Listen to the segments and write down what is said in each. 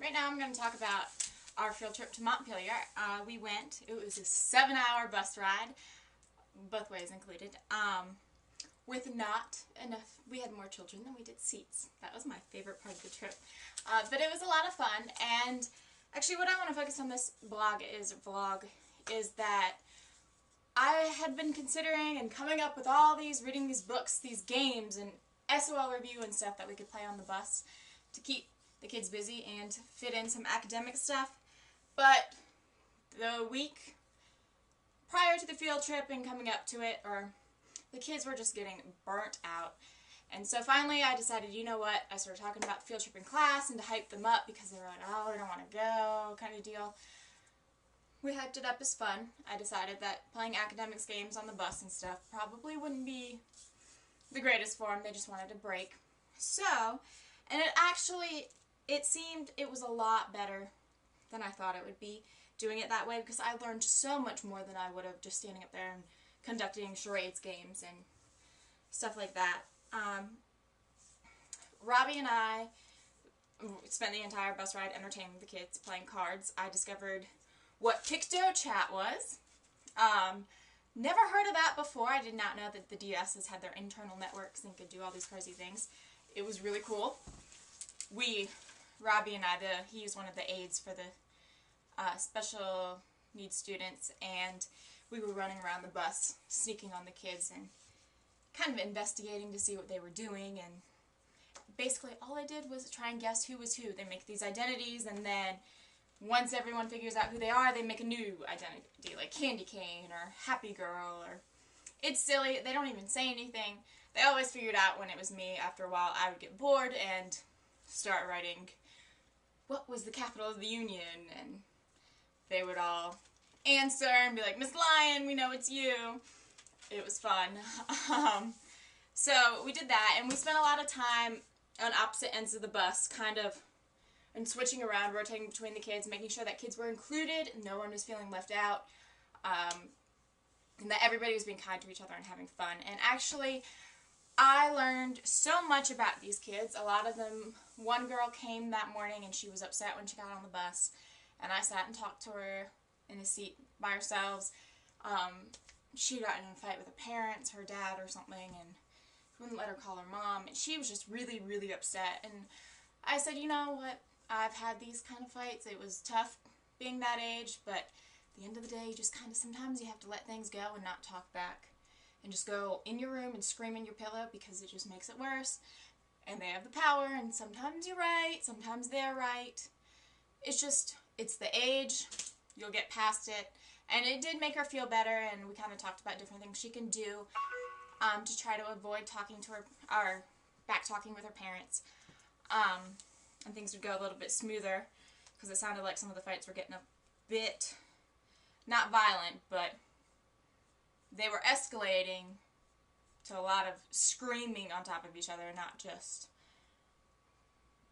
Right now I'm going to talk about our field trip to Montpelier. We went, it was a 7-hour bus ride, both ways included, with not enough, we had more children than we did seats. That was my favorite part of the trip. But it was a lot of fun, and actually what I want to focus on this vlog is that I had been considering and coming up with all these, reading these books, these games, and SOL review and stuff that we could play on the bus to keep the kids busy and to fit in some academic stuff. But the week prior to the field trip and coming up to it, the kids were just getting burnt out. And so finally I decided, you know what, I started talking about the field trip in class and to hype them up because they were like, oh, I don't want to go, kind of deal. We hyped it up as fun. I decided that playing academics games on the bus and stuff probably wouldn't be the greatest for them. They just wanted a break. So, and it seemed it was a lot better than I thought it would be doing it that way because I learned so much more than I would have just standing up there and conducting charades games and stuff like that. Robbie and I spent the entire bus ride entertaining the kids, playing cards. I discovered what Picto Chat was. Never heard of that before. I did not know that the DSs had their internal networks and could do all these crazy things. It was really cool. Robbie and I, he was one of the aides for the special needs students, and we were running around the bus, sneaking on the kids and kind of investigating to see what they were doing, and basically all I did was try and guess who was who. They make these identities, and then once everyone figures out who they are, they make a new identity, like Candy Cane or Happy Girl, or it's silly. They don't even say anything. They always figured out when it was me. After a while, I would get bored and start writing, what was the capital of the Union? And they would all answer and be like, Miss Lion, we know it's you. It was fun. So we did that, and we spent a lot of time on opposite ends of the bus, kind of, and switching around, rotating between the kids, making sure that kids were included, no one was feeling left out, and that everybody was being kind to each other and having fun. And actually, I learned so much about these kids. A lot of them, one girl came that morning and she was upset when she got on the bus, and I sat and talked to her in a seat by ourselves. She got in a fight with her parents, her dad or something, and wouldn't let her call her mom, and she was just really, really upset. And I said, you know what, I've had these kind of fights. It was tough being that age, but at the end of the day, you just kind of, sometimes you have to let things go and not talk back. And just go in your room and scream in your pillow because it just makes it worse. And they have the power, and sometimes you're right, sometimes they're right. It's just, it's the age, you'll get past it. And it did make her feel better, and we kind of talked about different things she can do to try to avoid talking to her, or back-talking with her parents. And things would go a little bit smoother, because it sounded like some of the fights were getting a bit, not violent, but they were escalating to a lot of screaming on top of each other, not just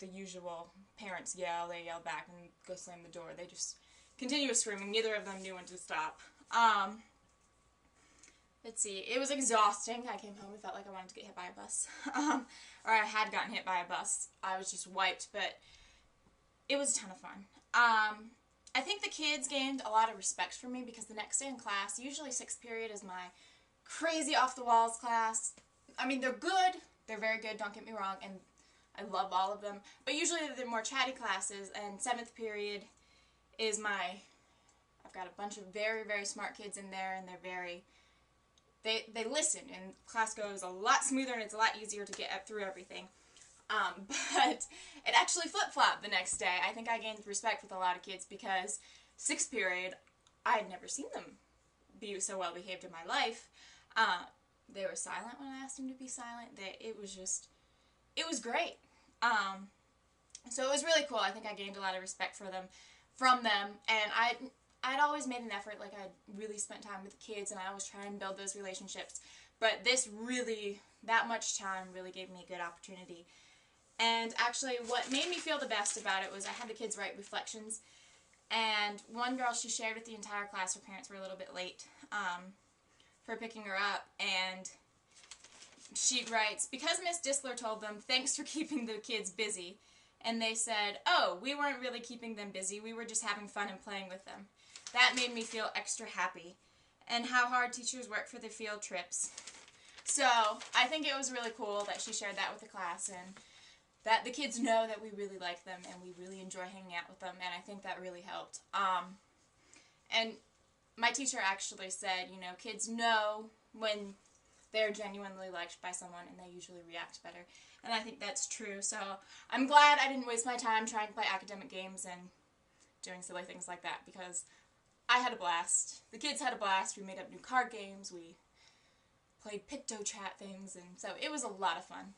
the usual parents yell, they yell back and go slam the door. They just continuous screaming. Neither of them knew when to stop. Let's see. It was exhausting. I came home and felt like I wanted to get hit by a bus. Or I had gotten hit by a bus. I was just wiped, but it was a ton of fun. I think the kids gained a lot of respect for me because the next day in class, usually 6th period is my crazy off-the-walls class. I mean, they're good. They're very good, don't get me wrong, and I love all of them. But usually they're more chatty classes, and 7th period is I've got a bunch of very, very smart kids in there, and they're very, they listen, and class goes a lot smoother, and it's a lot easier to get through everything. But it actually flip-flopped the next day. I think I gained respect with a lot of kids because 6th period, I had never seen them be so well behaved in my life. They were silent when I asked them to be silent. It was great. So it was really cool. I think I gained a lot of respect from them, and I'd always made an effort, like I'd really spent time with the kids, and I always try and build those relationships. But that much time really gave me a good opportunity. And actually, what made me feel the best about it was I had the kids write reflections. And one girl, she shared with the entire class, her parents were a little bit late for picking her up. And she writes, because Miss Disler told them, thanks for keeping the kids busy. and they said, oh, we weren't really keeping them busy, we were just having fun and playing with them. That made me feel extra happy. And how hard teachers work for their field trips. So, I think it was really cool that she shared that with the class, and that the kids know that we really like them, and we really enjoy hanging out with them, and I think that really helped. And my teacher actually said, you know, kids know when they're genuinely liked by someone, and they usually react better. And I think that's true, so I'm glad I didn't waste my time trying to play academic games and doing silly things like that, because I had a blast. The kids had a blast. We made up new card games. We played Picto Chat things, and so it was a lot of fun.